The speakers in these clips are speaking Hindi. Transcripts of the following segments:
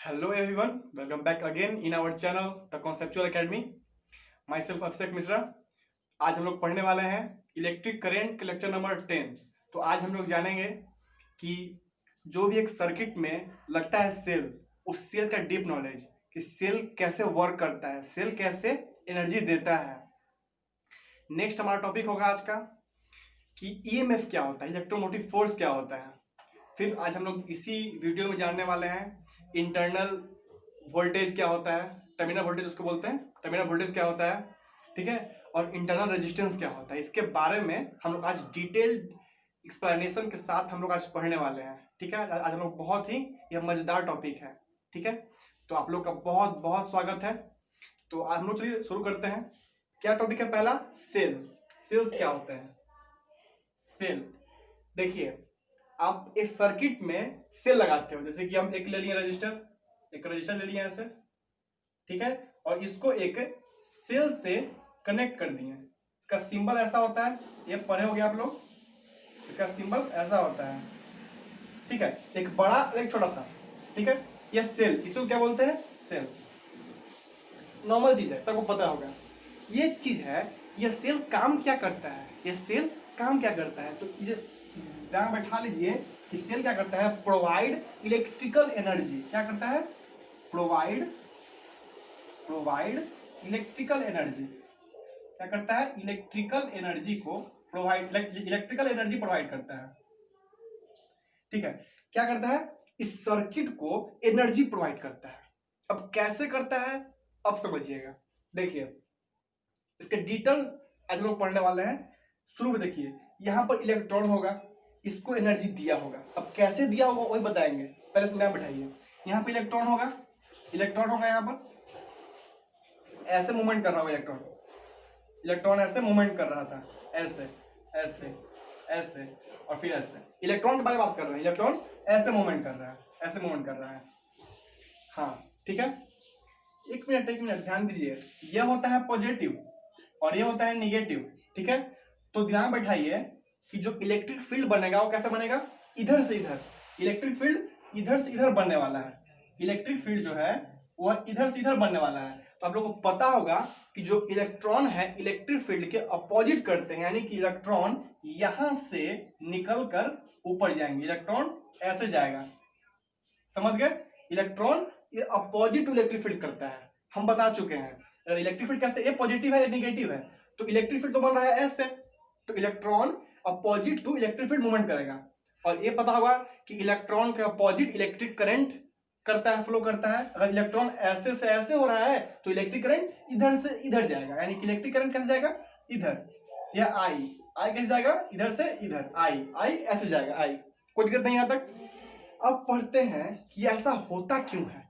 Hello everyone, welcome back again in our channel The Conceptual Academy. Myself Abhishek Mishra. आज हम लोग पढ़ने वाले हैं इलेक्ट्रिक करंट के लेक्चर नंबर 10. तो आज हम लोग जानेंगे कि जो भी एक सर्किट में लगता है सेल, उस सेल का डीप नॉलेज कि सेल कैसे वर्क करता है, सेल कैसे एनर्जी देता है. नेक्स्ट हमारा टॉपिक होगा आज का कि ईएमएफ क्या होता है, इलेक्ट्रोमोटिव फोर्स क्या होता है. फिर आज हम लोग इसी वीडियो में जानने वाले हैं इंटरनल वोल्टेज क्या होता है, टर्मिनल वोल्टेज उसको बोलते हैं, टर्मिनल वोल्टेज क्या होता है, ठीक है, और इंटरनल रेजिस्टेंस क्या होता है. इसके बारे में हम लोग आज डिटेल्ड एक्सप्लेनेशन के साथ हम लोग आज पढ़ने वाले हैं. ठीक है, आज हम लोग बहुत ही यह मजेदार टॉपिक है. ठीक है, तो आप लोग का बहुत बहुत स्वागत है. तो आज हम लोग चलिए शुरू करते हैं. क्या टॉपिक है पहला? सेल्स. सेल्स क्या होते हैं? सेल, देखिए आप एक सर्किट में सेल लगाते हो. जैसे कि हम एक ले लिए रजिस्टर, एक रजिस्टर ले लिया ऐसे, ठीक है, और इसको एक सेल से कनेक्ट कर दिए. इसका सिंबल ऐसा होता है, ये पढ़े होंगे आप लोग. इसका सिंबल ऐसा होता है, ठीक है, एक बड़ा और एक छोटा सा. ठीक है, ये सेल, इसको क्या बोलते हैं? सेल. नॉर्मल चीज है, सबको पता होगा. ये चीज है, ये सेल काम क्या करता है, ये सेल काम क्या करता है. तो ये ध्यान बैठा लीजिए कि सेल क्या करता है? Provide electrical energy. क्या करता है? Provide electrical energy. क्या करता है? इलेक्ट्रिकल एनर्जी को प्रोवाइड, इलेक्ट्रिकल एनर्जी प्रोवाइड करता है. ठीक है, क्या करता है? इस सर्किट को एनर्जी प्रोवाइड करता है. अब कैसे करता है, अब समझिएगा. देखिए इसके डिटेल आज लोग पढ़ने वाले हैं. शुरू में देखिए, यहां पर इलेक्ट्रॉन होगा, इसको एनर्जी दिया होगा. अब कैसे दिया होगा वही बताएंगे. पहले तो नाम बैठाइए. यहाँ पे इलेक्ट्रॉन होगा, यहाँ पर ऐसे मूवमेंट कर रहा होगा. इलेक्ट्रॉन ऐसे मूवमेंट कर रहा था, ऐसे ऐसे ऐसे और फिर ऐसे. इलेक्ट्रॉन के बारे में बात कर रहे हैं. इलेक्ट्रॉन ऐसे मूवमेंट कर रहा है, ऐसे मूवमेंट कर रहा है. हाँ ठीक है, एक मिनट ध्यान दीजिए. यह होता है पॉजिटिव और ये होता है निगेटिव. ठीक है, तो ध्यान बैठाइए कि जो इलेक्ट्रिक फील्ड बनेगा वो कैसे बनेगा? इधर से इधर. इलेक्ट्रिक फील्ड इधर से इधर बनने वाला है. इलेक्ट्रिक फील्ड जो है वह इधर से इधर बनने वाला है. तो आप लोगों को पता होगा कि जो इलेक्ट्रॉन है इलेक्ट्रिक फील्ड के अपोजिट करते हैं, यानी कि इलेक्ट्रॉन यहां से निकलकर ऊपर जाएंगे. इलेक्ट्रॉन ऐसे जाएगा, समझ गए? इलेक्ट्रॉन ये अपोजिट टू इलेक्ट्रिक फील्ड करता है, हम बता चुके हैं. अगर इलेक्ट्रिक फील्ड कैसे, ये पॉजिटिव है या निगेटिव है, तो इलेक्ट्रिक फील्ड तो बन रहा है ऐसे, तो electron opposite to electric field movement करेगा. और ये पता होगा कि इलेक्ट्रॉन के अपोजिट इलेक्ट्रिक करंट करता है, फ्लो करता है. अगर इलेक्ट्रॉन ऐसे से ऐसे हो रहा है तो इलेक्ट्रिक करंट इधर से इधर जाएगा, यानी कि इलेक्ट्रिक करंट कैसे जाएगा? इधर. यह आई कैसे जाएगा? इधर से इधर. आई ऐसे जाएगा. आई, कोई दिक्कत नहीं यहां तक. अब पढ़ते हैं कि ऐसा होता क्यों है.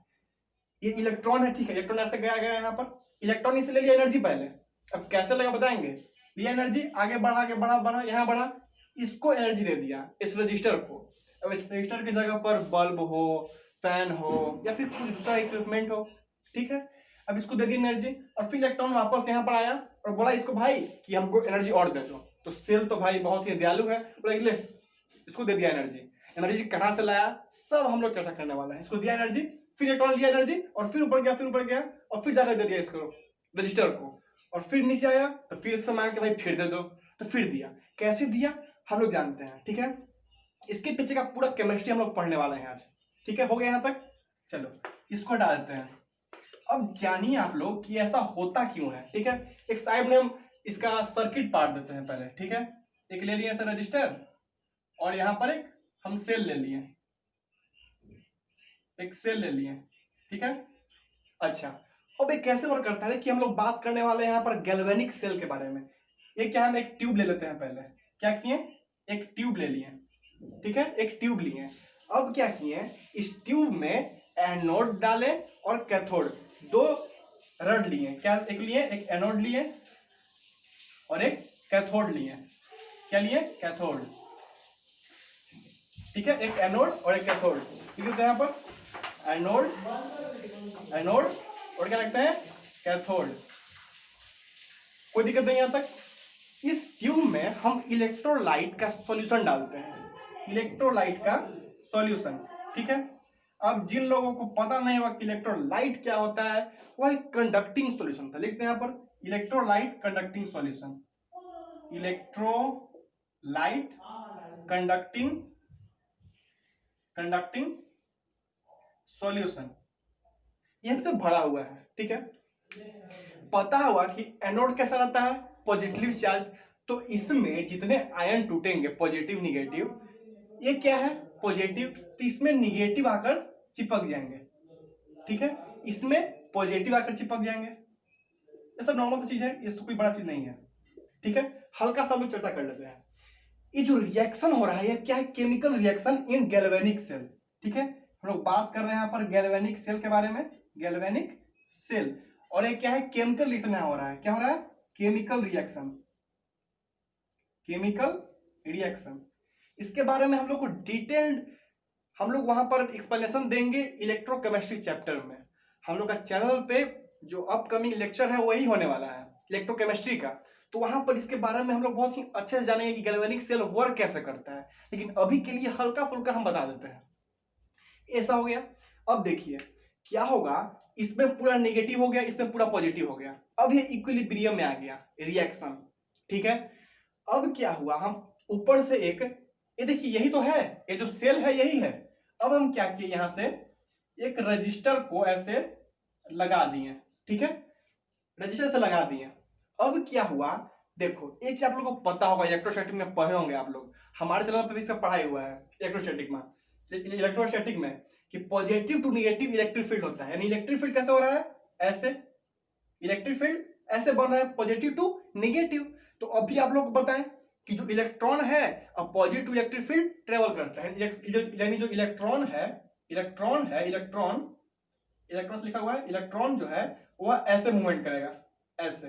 ये इलेक्ट्रॉन है, ठीक है, इलेक्ट्रॉन ऐसे गया यहाँ पर. इलेक्ट्रॉन इससे ले लिया एनर्जी पहले. अब कैसे लगा बताएंगे. लिया एनर्जी, आगे बढ़ा यहाँ बढ़ा, इसको एनर्जी दे दिया इस रजिस्टर को. अब इस रजिस्टर की जगह पर बल्ब हो, फैन हो या फिर कुछ दूसरा इक्विपमेंट हो, ठीक है. अब इसको दे दी एनर्जी और फिर इलेक्ट्रॉन वापस यहाँ पर आया और बोला इसको भाई कि हमको एनर्जी और दे दो. तो सेल तो भाई बहुत ही दयालु है, बोला ले इसको दे दिया एनर्जी. एनर्जी कहाँ से लाया सब हम लोग चर्चा करने वाला है. इसको दिया एनर्जी, फिर इलेक्ट्रॉन लिया एनर्जी और फिर ऊपर गया और फिर जाकर दे दिया इसको रजिस्टर को. और फिर नीचे आया तो फिर इससे मांग के भाई फिर दे दो, तो फिर दिया. कैसे दिया हम लोग जानते हैं, ठीक है. इसके पीछे का पूरा केमिस्ट्री हम लोग पढ़ने वाले हैं आज. ठीक है, हो गया यहाँ तक. चलो इसको हटा देते हैं. अब जानिए आप लोग कि ऐसा होता क्यों है. ठीक है, एक साइड में हम इसका सर्किट पार्ट देते हैं पहले. ठीक है, एक ले लिए ऐसा रजिस्टर और यहाँ पर एक हम सेल ले लिए, एक सेल ले लिए. ठीक है, अच्छा अब ये कैसे वर्क करता है कि हम लोग बात करने वाले हैं यहाँ पर गैल्वेनिक सेल के बारे में. ये क्या, हम एक ट्यूब ले लेते हैं. पहले क्या किए, एक ट्यूब ले लिए. ठीक है, एक ट्यूब लिए. अब क्या किए, इस ट्यूब में एनोड डाले और कैथोड, दो रड लिए. क्या एक लिए, एक एनोड लिए और एक कैथोड लिए. क्या लिए? कैथोड. ठीक है, एक एनोड और एक कैथोड. ठीक है, यहाँ पर एनोड और क्या लगता है? कैथोड. कोई दिक्कत नहीं यहां तक. इस ट्यूब में हम इलेक्ट्रोलाइट का सॉल्यूशन डालते हैं, इलेक्ट्रोलाइट का सॉल्यूशन. ठीक है, अब जिन लोगों को पता नहीं होगा कि इलेक्ट्रोलाइट क्या होता है, वह एक कंडक्टिंग सॉल्यूशन था। लिखते हैं यहाँ पर electrolyte conducting solution, electrolyte conducting solution, ये से भरा हुआ है। ठीक है, पता हुआ कि एनोड कैसा रहता है, पॉजिटिव चार्ज, तो इसमें जितने आयन टूटेंगे पॉजिटिव निगेटिव, ये क्या है पॉजिटिव, तो इसमें निगेटिव आकर चिपक जाएंगे। ठीक है, इसमें पॉजिटिव आकर चिपक जाएंगे। ये सब नॉर्मल सी चीज है, इसको कोई बड़ा चीज नहीं है। ठीक है, हल्का सा हम लोग चर्चा कर लेते हैं। ये जो रिएक्शन हो रहा है ये क्या है, chemical reaction in galvanic cell. ठीक है, हम लोग बात कर रहे हैं यहाँ पर गैल्वेनिक सेल के बारे में, गैल्वेनिक सेल, और ये क्या है केमिकल रिएक्शन यहाँ हो रहा है। क्या हो रहा है, केमिकल रिएक्शन, केमिकल रिएक्शन। इसके बारे में हम लोग को डिटेल्ड हम लोग वहां पर एक्सप्लेनेशन देंगे इलेक्ट्रोकेमिस्ट्री चैप्टर में। हम लोग का चैनल पे जो अपकमिंग लेक्चर है वही होने वाला है इलेक्ट्रोकेमिस्ट्री का, तो वहां पर इसके बारे में हम लोग बहुत ही अच्छे से जानेंगे कि गैल्वेनिक सेल वर्क कैसे करता है। लेकिन अभी के लिए हल्का फुल्का हम बता देते हैं। ऐसा हो गया। अब देखिए क्या होगा, इसमें पूरा नेगेटिव हो गया, इसमें पूरा पॉजिटिव हो गया। अब ये इक्विलिब्रियम में आ गया रिएक्शन। ठीक है, अब क्या हुआ, हम ऊपर से एक, ये देखिए यही तो है, ये जो सेल है यही है। अब हम क्या किए, यहां से एक रजिस्टर को ऐसे लगा दिए। ठीक है, रजिस्टर से लगा दिए। अब क्या हुआ, देखो एक चीज आप लोगों को पता होगा, इलेक्ट्रोस्टैटिक में पढ़े होंगे आप लोग, हमारे चैनल पर भी इसका पढ़ाई हुआ है इलेक्ट्रोस्टैटिक में कि positive to negative electric field होता है। यानी इलेक्ट्रिक फील्ड कैसे हो रहा है, ऐसे इलेक्ट्रिक फील्ड ऐसे बन रहा है पॉजिटिव टू नेगेटिव। तो अभी आप लोग को बताएं कि जो इलेक्ट्रॉन है अब पॉजिटिव इलेक्ट्रिक फील्ड ट्रेवल करता है, यानी जो इलेक्ट्रॉन से लिखा हुआ है, इलेक्ट्रॉन जो है वह ऐसे मूवमेंट करेगा, ऐसे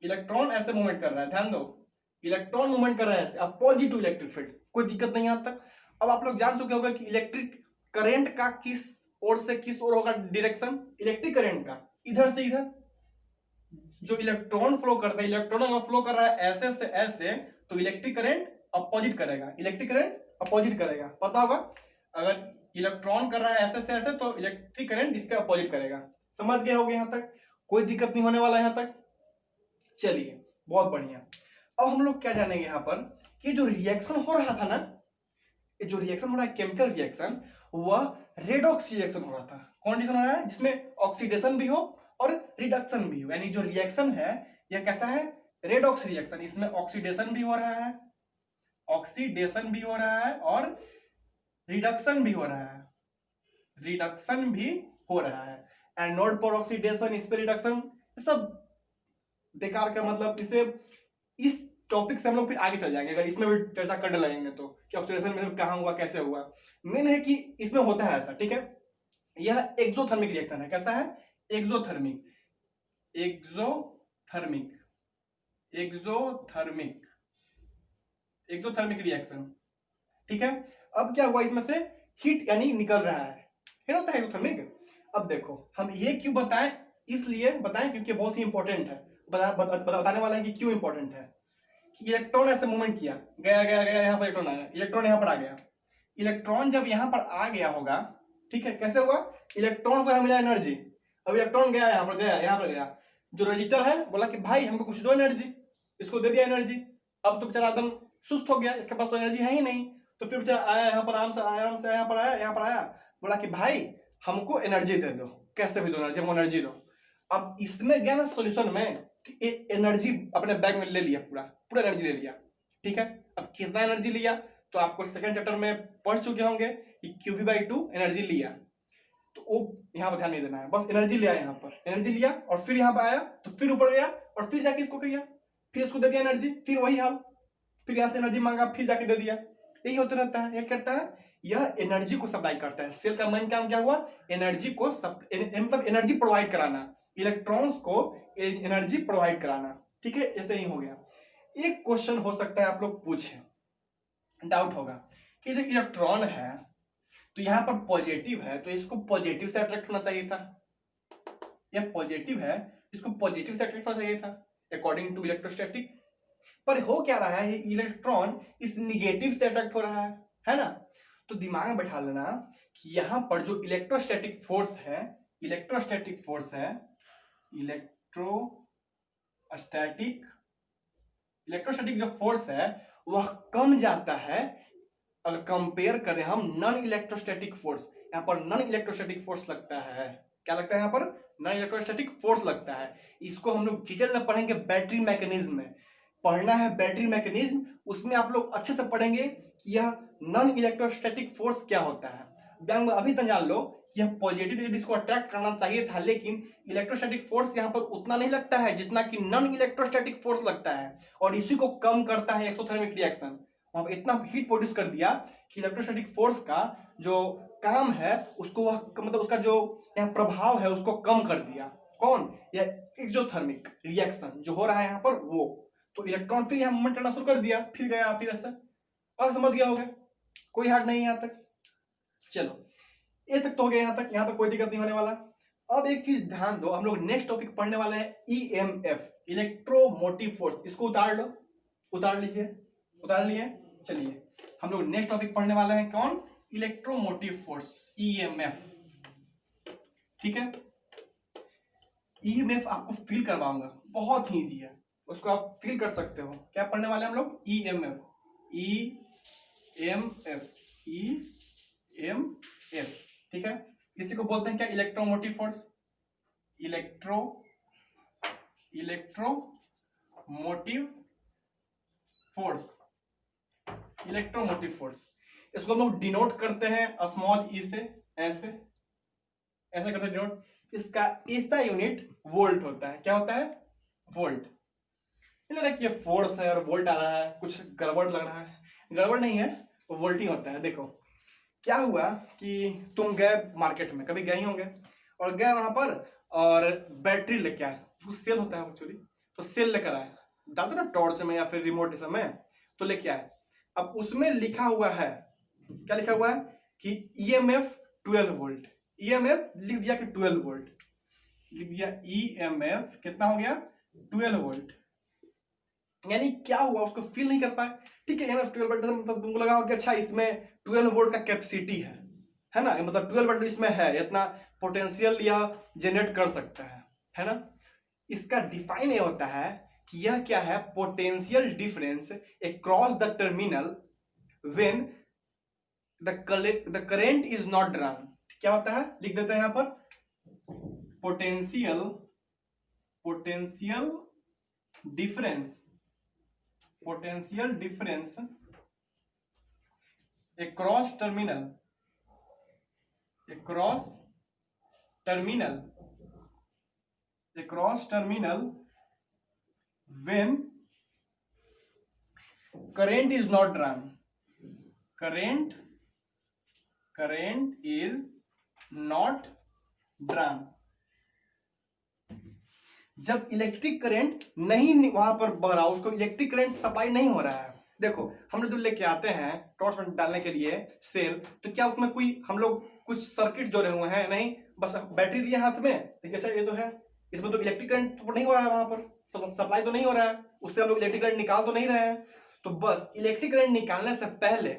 इलेक्ट्रॉन ऐसे मूवमेंट कर रहा है, ध्यान दो इलेक्ट्रॉन मूवमेंट कर रहा है ऐसे। अब पॉजिटिव इलेक्ट्रिक फील्ड, कोई दिक्कत नहीं यहां तक। अब आप लोग जान चुके होंगे कि इलेक्ट्रिक करंट का किस ओर से किस ओर होगा डायरेक्शन, इलेक्ट्रिक करंट का इधर से इधर। जो इलेक्ट्रॉन फ्लो करता है, इलेक्ट्रॉन अगर फ्लो कर रहा है ऐसे से ऐसे, तो इलेक्ट्रिक करंट अपोजिट करेगा, इलेक्ट्रिक करंट अपोजिट करेगा। पता होगा अगर इलेक्ट्रॉन कर रहा है ऐसे से ऐसे तो इलेक्ट्रिक करंट इसके अपोजिट करेगा। समझ गए होंगे यहां तक, कोई दिक्कत नहीं होने वाला यहां तक। चलिए बहुत बढ़िया। अब हम लोग क्या जानेंगे यहाँ पर कि जो रिएक्शन हो रहा था ना, ये जो रिएक्शन हो रहा है केमिकल रिएक्शन, वह रेडॉक्स रिएक्शन हो रहा था। कौन रिएक्शन हो रहा है, जिसमें ऑक्सीडेशन भी हो और रिडक्शन भी हो। यानी जो रिएक्शन है यह कैसा है, रेडॉक्स रिएक्शन। इसमें ऑक्सीडेशन भी हो रहा है, ऑक्सीडेशन भी हो रहा है और रिडक्शन भी हो रहा है, रिडक्शन भी हो रहा है। एनोड पर ऑक्सीडेशन, इस पर रिडक्शन, सब बेकार का, मतलब इसे इस टॉपिक से हम लोग फिर आगे चल जाएंगे अगर इसमें भी चर्चा करने लगेंगे तो, कि ऑक्सीडेशन में कहां हुआ कैसे हुआ। मेन है कि इसमें होता है ऐसा। ठीक है, यह एक्सोथर्मिक रिएक्शन है। कैसा है, exothermic, exothermic, exothermic, exothermic reaction. ठीक है, अब क्या हुआ, इसमें से हीट यानी निकल रहा है होता है एक्सोथर्मिक। अब देखो हम ये क्यों बताएं, इसलिए बताएं क्योंकि बहुत ही इंपॉर्टेंट है। बताने वाला है कि क्यों इंपॉर्टेंट है। कि इलेक्ट्रॉन ऐसे मूवमेंट किया, गया गया गया, यहाँ पर इलेक्ट्रॉन आया, इलेक्ट्रॉन यहाँ पर आ गया। इलेक्ट्रॉन जब यहाँ पर आ गया होगा, ठीक है, कैसे हुआ, इलेक्ट्रॉन को मिला एनर्जी। अब इलेक्ट्रॉन गया यहाँ पर, गया यहाँ पर गया, जो रजिस्टर है बोला कि भाई हमको कुछ दो एनर्जी, इसको दे दिया एनर्जी। अब तो बेचारा एकदम सुस्त हो गया, इसके पास तो एनर्जी है ही नहीं। तो फिर बेचारा आया यहाँ पर, आराम से यहाँ पर आया, बोला कि भाई हमको एनर्जी दे दो, कैसे भी दो एनर्जी, हमको एनर्जी दो। अब इसमें गया ना सॉल्यूशन में, एनर्जी अपने बैग में ले लिया, पूरा एनर्जी ले लिया। ठीक है, अब कितना एनर्जी लिया तो आपको सेकंड चैप्टर में पढ़ चुके होंगे कि QV/2 एनर्जी लिया। तो वो यहाँ पर ध्यान नहीं देना है, बस एनर्जी लिया, यहाँ पर एनर्जी लिया और फिर यहाँ पर आया तो फिर ऊपर गया और फिर जाके इसको किया, फिर इसको दे दिया एनर्जी, फिर वही हाल, फिर यहाँ से एनर्जी मांगा, फिर जाके दे दिया। यही होता रहता है। यह करता है, यह एनर्जी को सप्लाई करता है। सेल का मेन काम क्या हुआ, एनर्जी को मतलब एनर्जी प्रोवाइड कराना, इलेक्ट्रॉन्स को एनर्जी प्रोवाइड कराना। ठीक है, ऐसे ही हो गया। एक क्वेश्चन हो सकता है आप लोग पूछें, डाउट होगा कि जो इलेक्ट्रॉन है तो यहाँ पर पॉजिटिव है, तो इसको पॉजिटिव से अट्रैक्ट होना चाहिए था। यह पॉजिटिव है, इसको पॉजिटिव से अट्रैक्ट होना चाहिए था अकॉर्डिंग टू इलेक्ट्रोस्टैटिक। पर हो क्या रहा है, इलेक्ट्रॉन इस निगेटिव से अट्रैक्ट हो रहा है ना। तो दिमाग में बैठा लेना कि यहाँ पर जो इलेक्ट्रोस्टैटिक फोर्स है, इलेक्ट्रोस्टैटिक जो फोर्स है वह कम जाता है अगर कंपेयर करें हम नॉन इलेक्ट्रोस्टैटिक फोर्स। यहाँ पर नॉन इलेक्ट्रोस्टैटिक फोर्स लगता है, क्या लगता है यहाँ पर? नॉन इलेक्ट्रोस्टैटिक फोर्स लगता है। इसको हम लोग डिटेल में पढ़ेंगे बैटरी मैकेनिज्म में, पढ़ना है बैटरी मैकेनिज्म, उसमें आप लोग अच्छे से पढ़ेंगे कि यह नॉन इलेक्ट्रोस्टैटिक फोर्स क्या होता है। अभी तक जान लो कि यह पॉजिटिव इसको अट्रैक्ट करना चाहिए था, लेकिन इलेक्ट्रोस्टैटिक फोर्स यहाँ पर उतना नहीं लगता है जितना कि नॉन इलेक्ट्रोस्टैटिक फोर्स लगता है, और इसी को कम करता है एक्सोथर्मिक रिएक्शन। वहां पर इतना हीट प्रोड्यूस कर दिया कि इलेक्ट्रोस्टैटिक फोर्स का जो काम है उसको वह मतलब उसका जो यहाँ प्रभाव है उसको कम कर दिया। कौन? यह एक्सोथर्मिक रिएक्शन जो हो रहा है यहाँ पर वो। तो इलेक्ट्रॉन फिर यहाँ मूवमेंट करना शुरू कर दिया, फिर गया फिर ऐसा। अब समझ गया होगा, कोई हार्ड नहीं है यहाँ तक। चलो ये तक तो हो गया, यहाँ तक कोई दिक्कत नहीं होने वाला। अब एक चीज ध्यान दो, हम लोग नेक्स्ट टॉपिक पढ़ने वाले हैं ईएमएफ, इलेक्ट्रोमोटिव फोर्स। इसको उतार लो, उतार लीजिए, उतार लिए। चलिए हम लोग नेक्स्ट टॉपिक पढ़ने वाले हैं कौन? Electromotive force, EMF. ठीक है, ईएमएफ आपको फील करवाऊंगा, बहुत ही इजी है, उसको आप फील कर सकते हो। क्या पढ़ने वाले हैं हम लोग? EMF, EMF, EMF. ठीक है, इसी को बोलते हैं क्या? Electromotive force, electromotive force, electromotive force. इसको हम लोग डिनोट करते हैं स्मॉल ई से, ऐसे ऐसे करते हैं डिनोट। इसका यूनिट वोल्ट होता है। क्या होता है? वोल्ट। लग रहा है कि ये फोर्स है और वोल्ट आ रहा है, कुछ गड़बड़ लग रहा है। गड़बड़ नहीं है, वो वोल्टिंग होता है। देखो क्या हुआ कि तुम गए मार्केट में, कभी गए होंगे, और गए वहां पर और बैटरी लेके आए, उसको सेल होता है एक्चुअली, तो सेल लेकर आए, डालते ना टॉर्च में या फिर रिमोट में, तो लेके आए। अब उसमें लिखा हुआ है, क्या लिखा हुआ है कि ईएमएफ 12 वोल्ट। ईएमएफ लिख दिया कि 12 वोल्ट, लिख दिया ईएमएफ कितना हो गया? 12 वोल्ट। यानी क्या हुआ, उसको फील नहीं कर पाए। ठीक है, ईएमएफ 12 वोल्ट मतलब तुमको लगा कि अच्छा इसमें 12 वोल्ट का कैपेसिटी है ना, मतलब 12 वोल्ट इसमें है, इतना पोटेंशियल यह जनरेट कर सकता है ना। इसका डिफाइन ये होता है कि यह क्या है? Potential difference across the terminal when the current is not drawn. क्या होता है? लिख देते हैं यहां पर, potential difference across terminal when current is not drawn, current is not drawn। जब इलेक्ट्रिक करंट नहीं वहां पर बह रहा, उसको इलेक्ट्रिक करंट सप्लाई नहीं हो रहा है। देखो हम लोग जो लेके आते हैं टॉर्च में डालने के लिए सेल, तो क्या उसमें कोई हम लोग कुछ सर्किट जोड़े हुए हैं? नहीं, बस बैटरी लिए हाथ में, ठीक है, अच्छा ये तो है, इसमें तो इलेक्ट्रिक करंट तो नहीं हो रहा है, वहां पर सप्लाई तो नहीं हो रहा है, उससे हम लोग इलेक्ट्रिक करंट निकाल तो नहीं रहे हैं। तो बस इलेक्ट्रिक करंट निकालने से पहले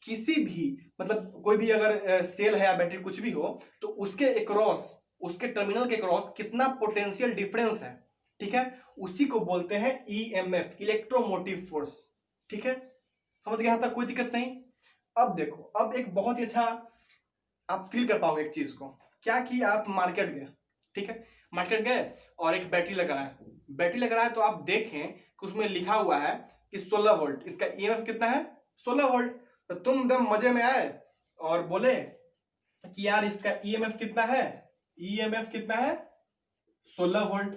किसी भी मतलब कोई भी अगर सेल है या बैटरी कुछ भी हो, तो उसके अक्रॉस, उसके टर्मिनल के क्रॉस कितना पोटेंशियल डिफरेंस है, ठीक है, उसी को बोलते हैं ईएमएफ, इलेक्ट्रोमोटिव फोर्स। ठीक है, समझ गए? यहां तक कोई दिक्कत नहीं। अब देखो, अब एक बहुत ही अच्छा आप फील कर पाओगे एक चीज को। क्या कि आप मार्केट गए, ठीक है, मार्केट गए और एक बैटरी लेकर आए, तो आप देखें कि उसमें लिखा हुआ है कि 16 वोल्ट, इसका ईएमएफ कितना है? 16 वोल्ट। तो तुम एकदम मजे में आए और बोले कि यार इसका ईएमएफ कितना है? ईएमएफ कितना है? 16 वोल्ट।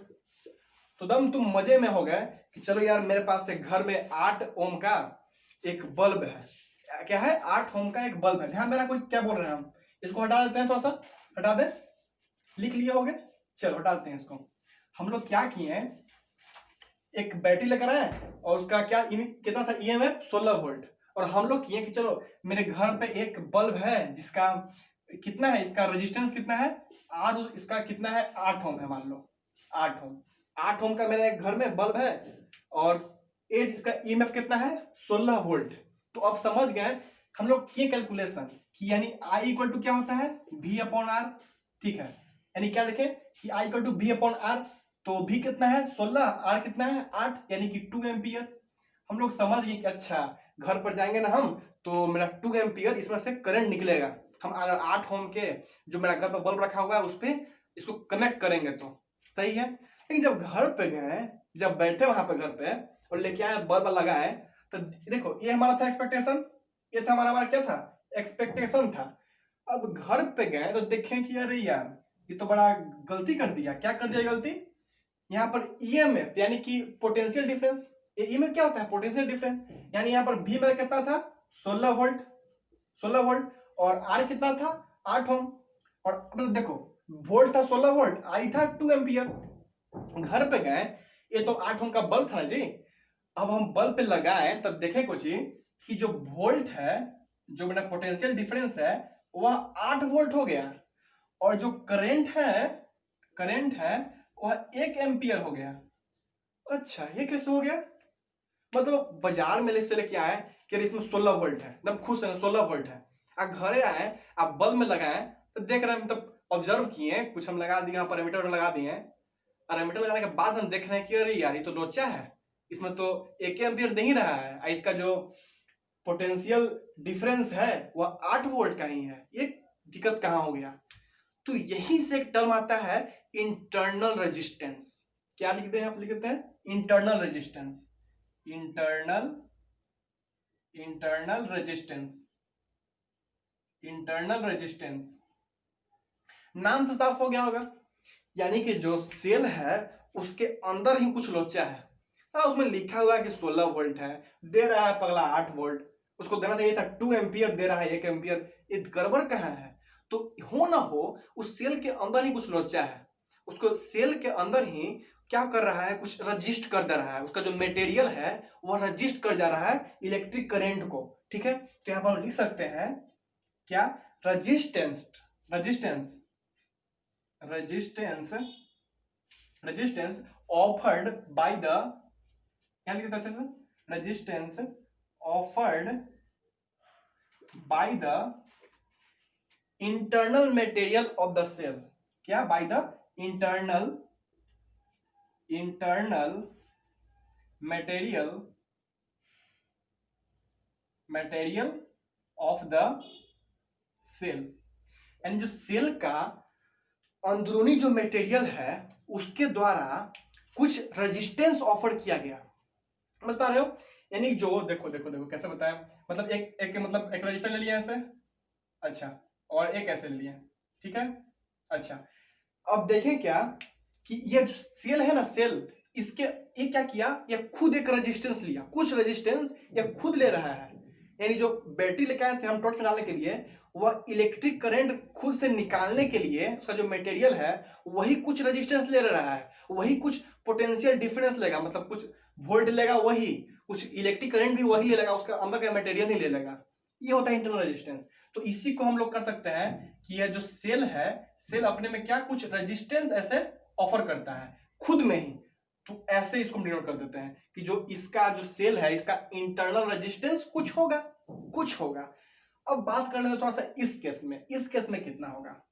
तो दम तुम मजे में हो गए कि चलो यार मेरे पास एक घर में 8 ओम का एक बल्ब है। क्या है? 8 ओम का एक बल्ब है। ध्यान देना, कोई क्या बोल रहे हैं हम, इसको हटा देते हैं, थोड़ा सा हटा दे, लिख लिए होगे, चलो हटा देते हैं इसको। हम लोग क्या किए, एक बैटरी लेकर आए और उसका क्या कितना था? EMF 16 volt. और हम लोग किए कि चलो मेरे घर पे एक बल्ब है जिसका कितना है, इसका रेजिस्टेंस कितना है? और इसका कितना है? 8 ओम है, मान लो 8 ओम। 8 ओम का मेरे घर में बल्ब है और इसका ईएमएफ कितना है? 16 वोल्ट। तो अब समझ गए हम लोग किए कैलकुलेशन कि यानी I इक्वल टू क्या होता है V अपॉन आर, ठीक है, यानी क्या देखें कि I equal to V upon R, तो V कितना है 16, R कितना है 8, यानी कि 2 एम्पियर। हम लोग समझ गए कि अच्छा घर पर जाएंगे ना हम तो मेरा 2 एम्पियर इसमें से करंट निकलेगा। हम अगर 8 ओम के जो मेरा घर पर बल्ब रखा हुआ है उस पर इसको कनेक्ट करेंगे तो सही है। लेकिन जब घर पे गए, जब बैठे वहां पे घर पे और लेके आए बल्ब लगाए, तो देखो ये हमारा था एक्सपेक्टेशन, ये था हमारा क्या था एक्सपेक्टेशन था। अब घर पे गए तो देखें कि अरे यार ये तो बड़ा गलती कर दिया। क्या कर दिया गलती, यहाँ पर ईएमएफ यानी कि पोटेंशियल डिफरेंस, ईएमएफ क्या होता है पोटेंशियल डिफरेंस, यानी यहाँ पर भी मेरा कितना था 16 वोल्ट, 16 वोल्ट, और आर कितना था 8 ओम, और मतलब देखो वोल्ट था 16 वोल्ट, आई था 2 एम्पियर। घर पे गए, ये तो 8 ओम का बल्ब था ना जी, अब हम बल्ब पे लगाएं तब देखें कुछ कि जो वोल्ट है, जो मेरा पोटेंशियल डिफरेंस है वह 8 वोल्ट हो गया, और जो करंट है वह 1 एम्पियर हो गया। अच्छा ये कैसे हो गया, मतलब बाजार में से लेके आए कि इसमें 16 वोल्ट है, एकदम खुश है 16 वोल्ट है, आप घरे आए आप बल्ब में लगाए तो देख रहे हैं, मतलब ऑब्जर्व किए, कुछ हम लगा दिए पैरामीटर लगा दिए, पैरामीटर लगाने के बाद हम देख रहे हैं कि अरे यार ये तो लोचा है, इसमें तो 1 एम्पियर दे ही रहा है, इसका जो पोटेंशियल डिफरेंस है वह 8 वोल्ट का ही है, ये दिक्कत कहां हो गया। तो यही से एक टर्म आता है इंटरनल रेजिस्टेंस। क्या लिखते हैं आप, लिखते हैं internal resistance, internal resistance, internal resistance. नाम से साफ हो गया होगा, यानी कि जो सेल है उसके अंदर ही कुछ लोचा है, उसमें लिखा हुआ है कि 16 वोल्ट है, दे रहा है पगला 8 वोल्ट, उसको देना चाहिए था 2 एम्पियर, दे रहा है 1 एम्पियर, ये गड़बड़ कहाँ है। तो हो ना हो उस सेल के अंदर ही कुछ लोचा है, उसको सेल के अंदर ही क्या कर रहा है, कुछ रजिस्ट कर दे रहा है, उसका जो मटेरियल है वह रजिस्ट कर जा रहा है इलेक्ट्रिक करंट को, ठीक है। तो यहां पर हम लिख सकते हैं क्या, resistance, resistance, resistance, resistance offered by the, क्या लिखते अच्छे से, resistance offered by the internal material of the cell, क्या by the internal material of the cell, यानी जो सेल का अंदरूनी जो मटेरियल है उसके द्वारा कुछ रेजिस्टेंस ऑफर किया गया। समझ पा रहे हो, यानी जो देखो देखो देखो कैसे बताया, मतलब एक रजिस्टर ले लिया ऐसे, अच्छा, और एक ऐसे ले लिया, ठीक है। अच्छा अब देखें क्या कि ये जो सेल है ना, सेल, इसके ये क्या किया, ये खुद एक रेजिस्टेंस लिया, कुछ रेजिस्टेंस ये खुद ले रहा है, यानी जो बैटरी लेके आए थे हम टॉर्च निकालने के लिए, वह इलेक्ट्रिक करंट खुद से निकालने के लिए उसका जो मटेरियल है वही कुछ रेजिस्टेंस ले रहा है, वही कुछ पोटेंशियल डिफरेंस लेगा, मतलब कुछ वोल्ट लेगा, वही कुछ इलेक्ट्रिक करंट भी वही ले लेगा, उसका अंदर का मटेरियल ही ले लेगा, ये होता है इंटरनल रेजिस्टेंस। तो इसी को हम लोग कर सकते हैं कि यह जो सेल है, सेल अपने में क्या कुछ रेजिस्टेंस ऐसे ऑफर करता है खुद में ही, तो ऐसे इसको डिनोट कर देते हैं कि जो इसका जो सेल है इसका इंटरनल रेजिस्टेंस कुछ होगा, कुछ होगा। अब बात कर लेते हैं थोड़ा सा इस केस में कितना होगा।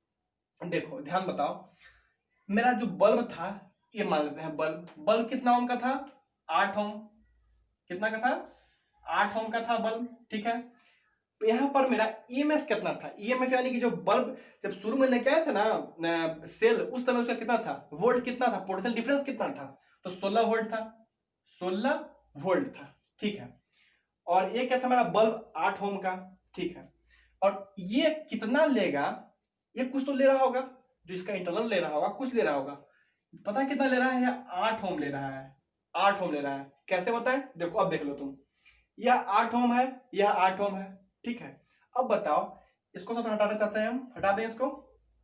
देखो ध्यान बताओ, मेरा जो बल्ब था, ये मान लेते हैं बल्ब कितना ओम का था 8 ओम, कितना का था 8 ओम का था बल्ब, ठीक है। तो यहां पर मेरा ईएमएफ कितना था, ईएमएफ यानी कि जो बल्ब जब शुरू में लेके आए थे ना सेल, उस समय उसका कितना था वोल्ट, कितना था पोटेंशियल डिफरेंस कितना था, तो 16 वोल्ट था, 16 वोल्ट था, ठीक है। और ये क्या था मेरा बल्ब 8 ओम का, ठीक है। और ये कितना लेगा, ये कुछ तो ले रहा होगा, जो इसका इंटरनल ले रहा होगा कुछ ले रहा होगा, पता है कितना ले रहा है, 8 ओम ले रहा है, 8 ओम ले रहा है, कैसे बताएं, देखो अब देख लो तुम, यह 8 ओम है, यह 8 ओम है, ठीक है। अब बताओ इसको थोड़ा हटाना चाहते हैं हम, हटा दें इसको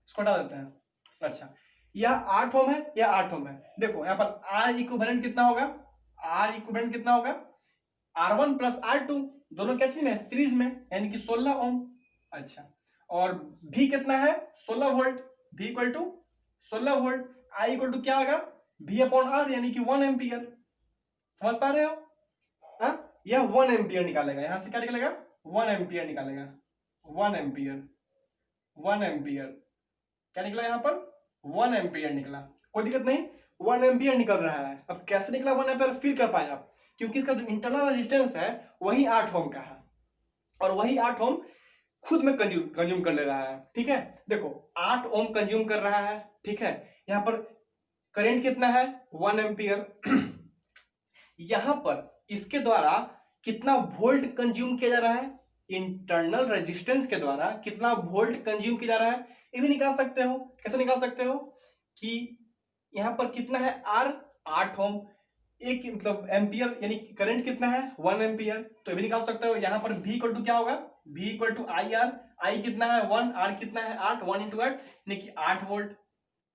हटा देते हैं। अच्छा यह 8 ओम है, यह 8 ओम है, देखो यहाँ पर आर इक्विवेलेंट कितना होगा, आर इक्विवेलेंट कितना होगा, R1 प्लस R2, दोनों क्या चीज में सीरीज में, यानी कि 16 ओम। अच्छा और V कितना है 16 volt, V equal to 16 volt, I equal to क्या होगा V अपॉन R, यानी कि 1 एम्पियर। समझ पा रहे हो, हाँ यह 1 एम्पियर निकालेगा, यहां से क्या निकलेगा 1 एम्पियर निकालेगा, 1 एम्पियर, 1 एम्पियर क्या निकला यहाँ पर, 1 एम्पियर निकला, कोई दिक्कत नहीं, 1 एम्पियर निकल रहा है। अब कैसे निकला 1 एम्पियर फिर कर पाया, क्योंकि इसका जो इंटरनल रेजिस्टेंस है वही 8 ओम का है और वही 8 ओम खुद में कंज्यूम कर ले रहा है। ठीक है, देखो 8 ओम कंज्यूम कर रहा है। ठीक है, यहाँ पर करंट कितना है, 1 एम्पियर। यहां पर इसके द्वारा कितना वोल्ट कंज्यूम किया जा रहा है, इंटरनल रेजिस्टेंस के द्वारा कितना वोल्ट कंज्यूम किया जा रहा है, ये भी निकाल सकते हो। कैसे निकाल सकते हो कि यहां पर कितना है आर, 8 ओम, एक मतलब एम्पियर यानी करंट कितना है 1 एम्पियर, तो ये भी निकाल सकते हो। यहां पर V इक्वल टू क्या होगा, V equal to I R, I कितना है 1, आर कितना है 8, 1 इंटू 8 यानी कि 8 वोल्ट।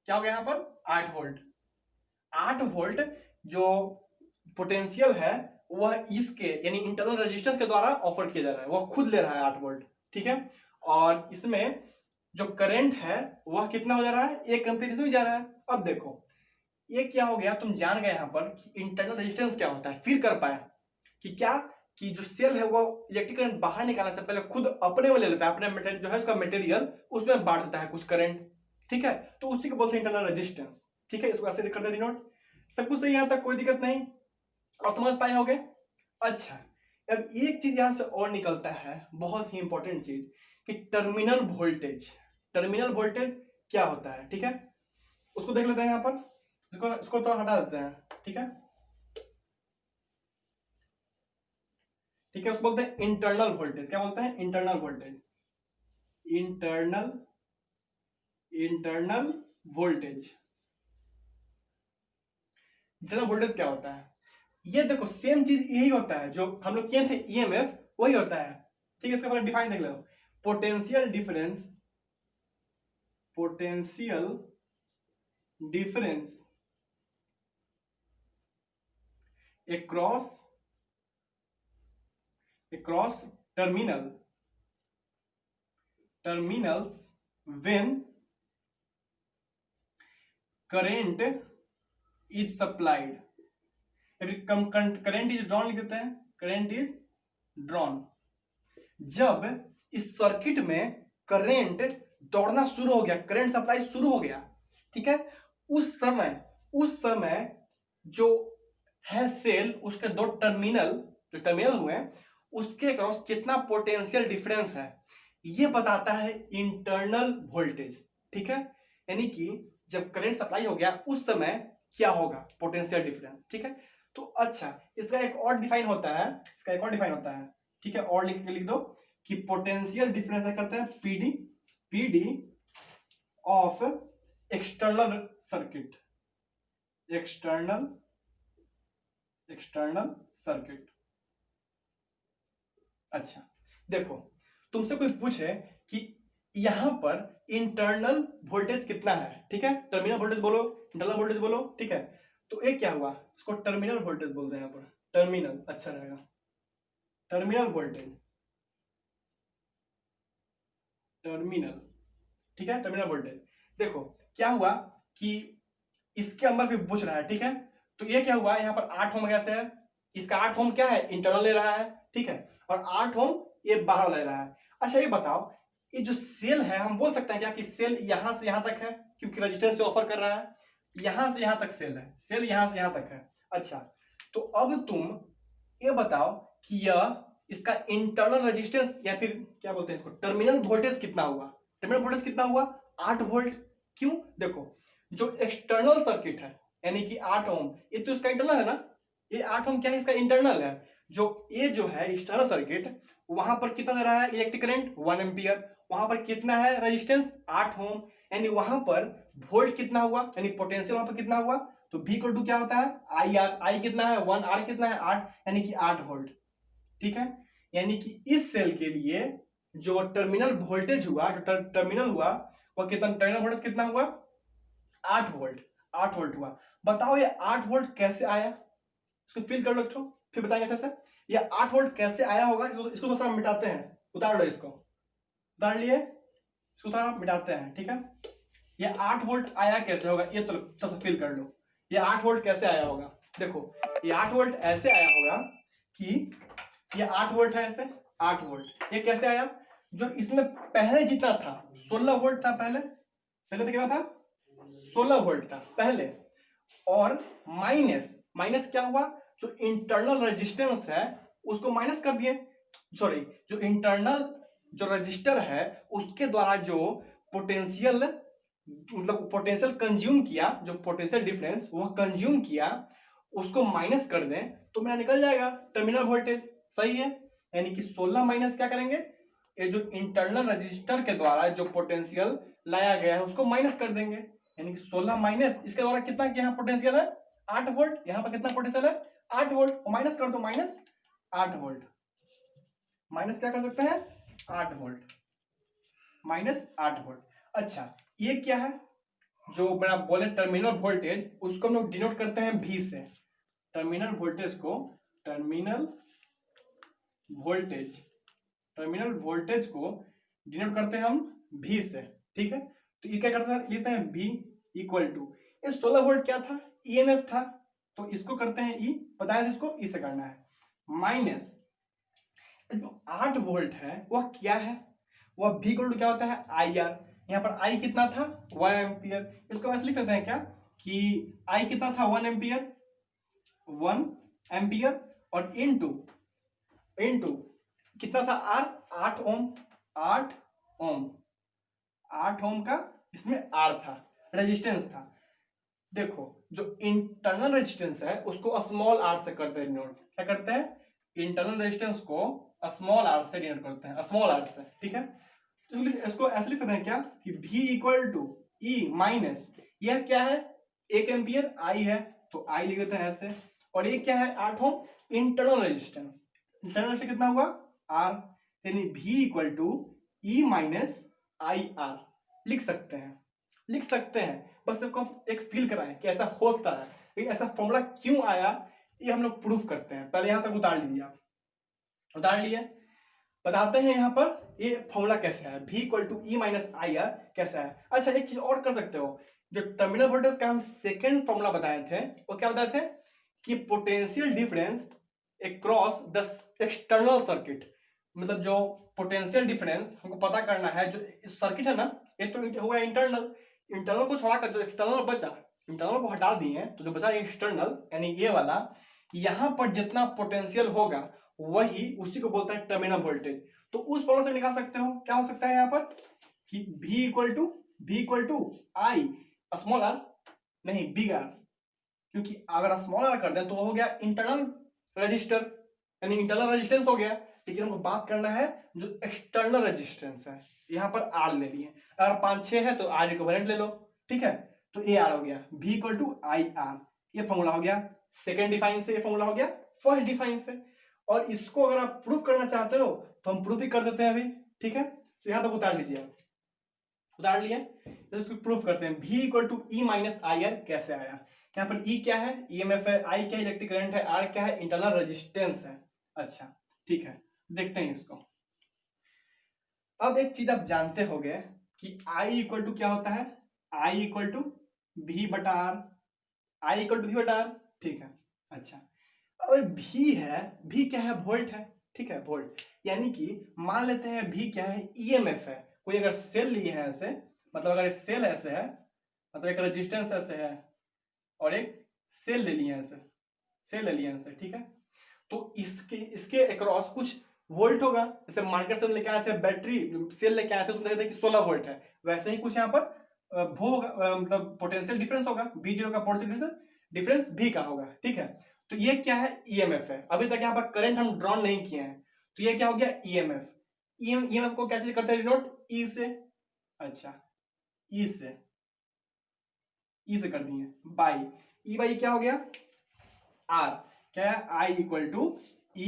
क्या हो गया यहाँ पर 8 वोल्ट। 8 वोल्ट जो पोटेंशियल है वह इसके यानी इंटरनल रेजिस्टेंस के द्वारा ऑफर किया जा रहा है, वह खुद ले रहा है 8 वोल्ट। ठीक है, और इसमें जो करंट है वह कितना हो जा रहा है, 1 एम्पियर इसमें जा रहा है। अब देखो ये क्या हो गया, तुम जान गए यहाँ पर कि इंटरनल रेजिस्टेंस क्या होता है, फिर कर पाया कि क्या कि जो सेल है वो इलेक्ट्रिक करंट बाहर निकालने से पहले खुद अपने में ले लेता है, अपने मटेरियल जो है उसका मटेरियल उसमें बांट देता है कुछ करंट। ठीक है, तो उसी को बोलते हैं इंटरनल रेजिस्टेंस। ठीक है, इसको ऐसे कर दे डिनोट। सब कुछ सही यहाँ तक, कोई दिक्कत नहीं, और समझ पाए होगे। अच्छा, अब एक चीज यहां से और निकलता है, बहुत ही इंपॉर्टेंट चीज, कि टर्मिनल वोल्टेज। टर्मिनल वोल्टेज क्या होता है, ठीक है, उसको देख लेते हैं यहाँ पर। इसको थोड़ा हटा देते हैं। ठीक है, ठीक है, उसको बोलते हैं इंटरनल वोल्टेज। क्या बोलते हैं, internal voltage, internal internal voltage. Internal voltage क्या होता है, ये देखो सेम चीज यही होता है जो हम लोग किए थे ईएमएफ, वही होता है। ठीक है, इसका मतलब डिफाइन देख लो, potential difference, potential difference across terminals when current is supplied। Current is drawn लिख देते हैं, करंट इज ड्रॉन। जब इस सर्किट में करंट दौड़ना शुरू हो गया, करंट सप्लाई शुरू हो गया, ठीक है, उस समय जो है सेल, उसके दो टर्मिनल हुए, उसके क्रॉस कितना पोटेंशियल डिफरेंस है, ये बताता है इंटरनल वोल्टेज। ठीक है, यानी कि जब करंट सप्लाई हो गया उस समय क्या होगा, पोटेंशियल डिफरेंस। ठीक है, तो अच्छा इसका एक और डिफाइन होता है, ठीक है, और लिख दो कि पोटेंशियल डिफरेंस करते हैं PD of external circuit, external circuit. अच्छा देखो, तुमसे कोई पूछे कि यहां पर इंटरनल वोल्टेज कितना है, ठीक है, टर्मिनल वोल्टेज बोलो, इंटरनल वोल्टेज बोलो, ठीक है, तो एक क्या हुआ, इसको टर्मिनल वोल्टेज बोलते हैं, यहां पर टर्मिनल अच्छा रहेगा, टर्मिनल वोल्टेज, टर्मिनल। ठीक है, टर्मिनल वोल्टेज। देखो क्या हुआ कि इसके अंदर भी पूछ रहा है, ठीक है, तो ये क्या हुआ, यहाँ पर 8 ओम कैसे है, इसका 8 ओम क्या है, इंटरनल ले रहा है, ठीक है, और 8 ओम ये बाहर ले रहा है। अच्छा ये बताओ, ये जो सेल है हम बोल सकते हैं क्या कि सेल यहां से यहां तक है, क्योंकि रेजिस्टेंस से ऑफर कर रहा है, यहां से यहां तक सेल है, सेल यहां से यहां तक है। अच्छा तो अब तुम ये बताओ कि यह इसका इंटरनल रेजिस्टेंस या फिर क्या बोलते हैं इसको, टर्मिनल वोल्टेज कितना हुआ, टर्मिनल वोल्टेज कितना हुआ, 8 वोल्ट। क्यों, देखो जो एक्सटर्नल सर्किट है यानी कि 8 ओम, ये तो इसका इंटरनल है ना, ये 8 ओम क्या है, इसका इंटरनल है। जो ये जो है एक्सटर्नल सर्किट, वहां पर कितना दे रहा है इलेक्ट्रिक करंट 1 एम्पियर, वहां पर कितना है रेजिस्टेंस 8 ओम, यानी वहां पर वोल्ट कितना हुआ, यानी पोटेंशियल वहां पर कितना हुआ, तो V इक्वल टू क्या होता है आई आर, आई कितना है 1, आर कितना है 8, यानी कि 8 वोल्ट। ठीक है, यानी कि इस सेल के लिए जो टर्मिनल वोल्टेज हुआ, जो टर्मिनल हुआ वह कितना, टर्मिनल वोल्टेज कितना हुआ 8 वोल्ट, 8 वोल्ट हुआ। बताओ ये 8 वोल्ट कैसे आया, इसको फिल कर लो फिर बताएंगे अच्छे से, ये 8 वोल्ट कैसे आया होगा, इसको थोड़ा सा मिटाते हैं, उतार लो इसको, उतार लिए, इसको थोड़ा मिटाते हैं। ठीक है, ये 8 वोल्ट आया कैसे होगा, ये थोड़ा सा फिल कर लो, ये 8 वोल्ट कैसे आया होगा। देखो ये 8 वोल्ट ऐसे आया होगा कि ये 8 वोल्ट है ऐसे, 8 वोल्ट। ये कैसे आया? जो इसमें पहले जितना था 16 वोल्ट था, पहले पहले तो कितना था 16 वोल्ट था पहले, और माइनस माइनस क्या हुआ, जो इंटरनल रेजिस्टेंस है उसको माइनस कर दिए, सॉरी जो इंटरनल जो रजिस्टर है उसके द्वारा जो पोटेंशियल मतलब पोटेंशियल कंज्यूम किया, जो पोटेंशियल डिफरेंस वह कंज्यूम किया उसको माइनस कर दें तो मेरा निकल जाएगा टर्मिनल वोल्टेज। सही है, यानी कि 16 माइनस क्या करेंगे, ये जो इंटरनल रजिस्टर के द्वारा जो पोटेंशियल लाया गया है उसको माइनस कर देंगे, यानी कि 16 माइनस इसके द्वारा कितना यहाँ पोटेंशियल है 8 वोल्ट, यहाँ पर कितना पोटेंशियल है 8 वोल्ट, माइनस कर दो माइनस 8 वोल्ट, माइनस क्या कर सकते हैं 8 वोल्ट, माइनस 8 वोल्ट। अच्छा ये क्या है, जो मैं बोले टर्मिनल वोल्टेज उसको हम लोग डिनोट करते हैं V से, टर्मिनल वोल्टेज को टर्मिनल वोल्टेज को डिनोट करते हैं हम V से, ठीक है। तो ये क्या करते हैं, लेते हैं V इक्वल टू, ये 16 वोल्ट क्या था EMF था, तो इसको करते हैं E, बताया जिसको E से करना है, माइनस जो 8 वोल्ट है वह क्या है, वह V इक्वल टू क्या होता है IR, यहाँ पर I कितना था 1 एम्पियर, इसको ऐसे लिख सकते हैं क्या कि I कितना था 1 एम्पियर, 1 एम्पियर और इनटू कितना था R 8 ओम, 8 ओम का इसमें R था, रेजिस्टेंस था। देखो जो इंटरनल रेजिस्टेंस है उसको स्मॉल r से करते हैं डिनोट, क्या करते हैं इंटरनल रेजिस्टेंस को स्मॉल r से डिनोट करते हैं, स्मॉल r से, ठीक है। तो इसको ऐसे लिख सकते हैं क्या कि V equal to E minus, यह क्या है 1 एम्पियर I है तो I लिख देते हैं ऐसे, और ये क्या है 8 ओम इंटरनल रेजिस्टेंस, इंटरनल से कितना हुआ R, यानी V equal to E minus IR लिख सकते हैं, बस सबको एक फील कराएं कि ऐसा होता है, लेकिन ऐसा फॉर्मूला क्यों आया ये हम लोग प्रूफ करते हैं। पहले यहां तक उतार लीजिए, आप उतार लिए, बताते हैं यहाँ पर ये फॉर्मूला कैसे है, V equal to E minus IR कैसा है। अच्छा एक चीज और कर सकते हो, जो टर्मिनल वोल्टेज का हम सेकेंड फॉर्मूला बताए थे वो क्या बताए थे कि potential difference across the external circuit, मतलब जो पोटेंशियल डिफरेंस हमको पता करना है, जो सर्किट है ना ये तो हो गया इंटरनल को छोड़ाकर जो एक्सटर्नल बचा, इंटरनल को हटा दिए तो जो बचा एक्सटर्नल यानी ये वाला, यहाँ पर जितना पोटेंशियल होगा वही उसी को बोलता है टर्मिनल वोल्टेज। तो उस फॉर्मूला से निकाल सकते हो, क्या हो सकता है यहाँ पर कि V equal to I small r नहीं बिग R, क्योंकि अगर स्मॉल r कर दें तो हो गया इंटरनल रजिस्टर यानी इंटरनल रेजिस्टेंस हो गया, लेकिन हमको बात करना है जो एक्सटर्नल रेजिस्टेंस है, यहाँ पर R ले लिए, अगर 5-6 है तो R इक्विवेलेंट ले लो, ठीक है। तो ये R हो गया V इक्वल टू IR, ये फॉर्मूला हो गया सेकेंड डिफाइन से, ये फॉर्मूला हो गया फर्स्ट डिफाइन से, और इसको अगर आप प्रूफ करना चाहते हो तो हम प्रूफ ही कर देते हैं अभी, ठीक है। तो यहाँ तक उतार लीजिए, आप उतार लिए, तो इसको प्रूफ करते हैं। V equal to E minus IR कैसे आया, यहाँ पर E क्या है EMF है, I क्या है इलेक्ट्रिक करंट है, R क्या है इंटरनल रेजिस्टेंस है। अच्छा ठीक है, देखते हैं इसको। अब एक चीज आप जानते होंगे कि I इक्वल टू क्या होता है, I इक्वल टू V बटा R, I equal to V बटा R, ठीक है। अच्छा अब V है, V क्या है वोल्ट है, ठीक है वोल्ट, यानी कि मान लेते हैं V क्या है EMF है, कोई अगर सेल लिए है ऐसे, मतलब अगर सेल ऐसे है, मतलब एक रेजिस्टेंस ऐसे है और एक सेल ले लिए ऐसे, सेल ले लिए ऐसे, ठीक है। तो इसके अक्रॉस कुछ वोल्ट होगा, जैसे मार्केट से हम लेके आए थे बैटरी सेल लेके आए थे, उसमें देखते हैं कि 16 वोल्ट है, वैसे ही कुछ यहाँ पर वो होगा, मतलब पोटेंशियल डिफरेंस होगा, V0 का पोटेंशियल डिफरेंस V का होगा, ठीक है। तो ये क्या है EMF है, अभी तक यहाँ पर करंट हम ड्रॉ नहीं किए हैं, तो ये क्या हो गया EMF को क्या चीज करते हैं डिनोट E से, अच्छा E से कर दिए बाई E बाई क्या हो गया R, क्या है I equal to E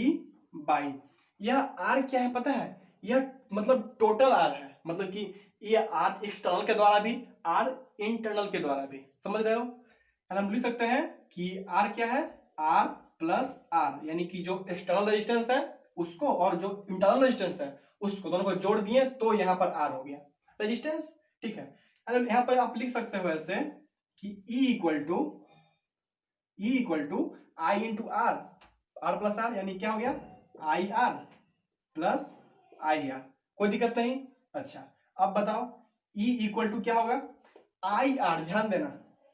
by, यह R क्या है पता है, यह मतलब टोटल R है, मतलब कि ये R एक्सटर्नल के द्वारा भी R इंटरनल के द्वारा भी, समझ रहे हो। हम लिख सकते हैं कि R क्या है R प्लस R, यानी कि जो एक्सटर्नल रेजिस्टेंस है उसको और जो इंटरनल रेजिस्टेंस है उसको दोनों को जोड़ दिए तो यहाँ पर R हो गया रेजिस्टेंस, ठीक है। यहाँ पर आप लिख सकते हो ऐसे कि E equal to I into R, R plus R, यानी क्या हो गया IR प्लस आई आर, कोई दिक्कत नहीं। अच्छा अब बताओ E इक्वल टू क्या होगा, आई आर, ध्यान देना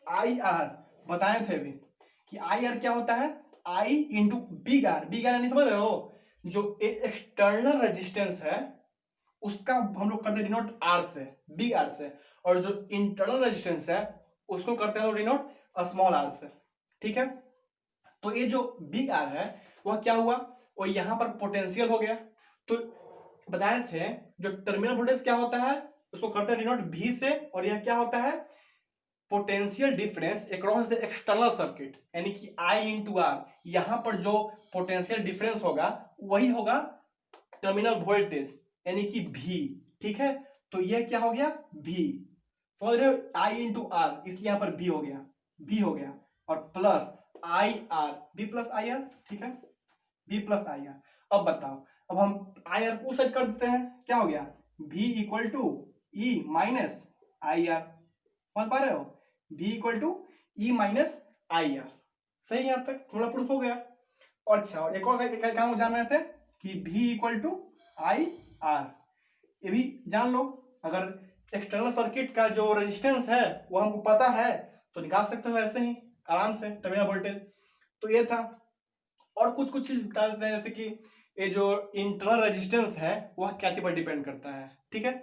आई आर बताए थे अभी कि आई आर क्या होता है, I into big R, big R नहीं समझ रहे हो, जो एक्सटर्नल रेजिस्टेंस है उसका हम लोग करते हैं डिनोट आर से, बिग आर से, और जो इंटरनल रेजिस्टेंस है उसको करते हैं डिनोट स्मॉल आर से, ठीक है। तो ये जो बिग आर है वह क्या हुआ, वो यहां पर पोटेंशियल हो गया। तो बताए थे जो टर्मिनल वोल्टेज क्या होता है उसको करते हैं डिनोट V से, और यह क्या होता है, potential difference across the external circuit, यानी कि I इंटू आर, यहां पर जो पोटेंशियल डिफरेंस होगा वही होगा टर्मिनल वोल्टेज यानी कि V, ठीक है। तो यह क्या हो गया V, समझ रहे हो, I इंटू आर, इसलिए यहां पर V हो गया, V हो गया, और plus I R, V plus I R, ठीक है, V प्लस आई आर। अब बताओ, अब हम आई आर को सेट कर देते हैं, क्या हो गया V equal to E minus I R, समझ पा रहे हो, V equal to E minus I R, सही, यहां तक थोड़ा प्रूफ हो गया। और अच्छा, और एक और काम जान रहे थे कि V equal to I R, ये भी जान लो, अगर एक्सटर्नल सर्किट का जो रेजिस्टेंस है वो हमको पता है तो निकाल सकते हो ऐसे ही आराम से टर्मिनल वोल्टेज। तो ये था, और कुछ कुछ चीज बता देते हैं, जैसे कि ये जो इंटरनल रेजिस्टेंस है वह क्या चीज पर डिपेंड करता है, ठीक है।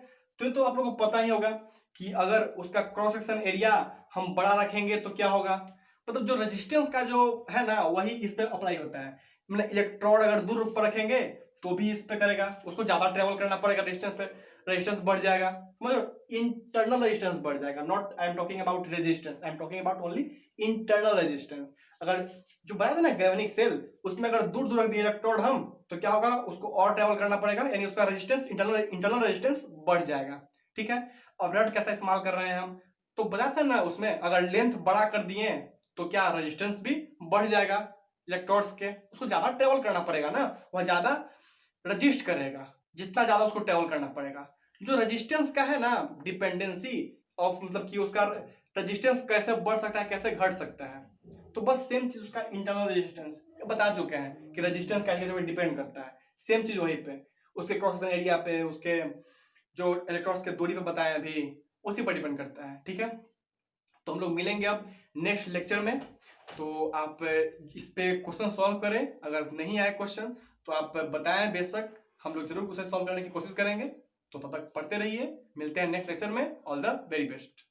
तो ये तो आप लोगों को पता ही होगा कि अगर उसका क्रॉस सेक्शन एरिया हम बड़ा रखेंगे तो क्या होगा, मतलब जो रेजिस्टेंस का जो है ना वही इस पर अप्लाई होता है, मतलब इलेक्ट्रॉन अगर दूर पर रखेंगे तो भी इस पे करेगा, उसको ज्यादा ट्रेवल करना पड़ेगा रेजिस्टेंस पे, रेजिस्टेंस बढ़ जाएगा, मतलब इंटरनल रेजिस्टेंस बढ़ जाएगा, not I am talking about resistance, I am talking about only internal resistance. अगर जो बनाया था ना गैल्वेनिक सेल, उसमें अगर दूर दूर रख दिए इलेक्ट्रोड हम तो क्या होगा, उसको और ट्रेवल करना पड़ेगा, यानी उसका रेजिस्टेंस इंटरनल रेजिस्टेंस बढ़ जाएगा, ठीक है। और रड कैसा इस्तेमाल कर रहे हैं हम, तो बताते ना उसमें अगर लेंथ बड़ा कर दिए तो क्या रेजिस्टेंस भी बढ़ जाएगा इलेक्ट्रोड्स के, उसको ज्यादा ट्रेवल करना पड़ेगा ना, वह ज्यादा रजिस्ट करेगा, जितना ज्यादा उसको ट्रेवल करना पड़ेगा। जो रेजिस्टेंस का है ना डिपेंडेंसी ऑफ, मतलब कि उसका रेजिस्टेंस कैसे बढ़ सकता है कैसे घट सकता है, तो बस सेम चीज उसका इंटरनल रेजिस्टेंस बता चुके हैं कि रेजिस्टेंस कैसे डिपेंड करता है, सेम चीज वहीं पे उसके क्रॉस सेक्शन एरिया पे, उसके जो इलेक्ट्रॉन्स के दूरी पे बताया अभी उसी पर डिपेंड करता है, ठीक है। तो हम लोग मिलेंगे अब नेक्स्ट लेक्चर में, तो आप इस पे क्वेश्चन सॉल्व करें, अगर नहीं आए क्वेश्चन तो आप बताएं, बेशक हम लोग जरूर क्वेश्चन सॉल्व करने की कोशिश करेंगे। तो तब तक पढ़ते रहिए, मिलते हैं नेक्स्ट लेक्चर में, ऑल द वेरी बेस्ट।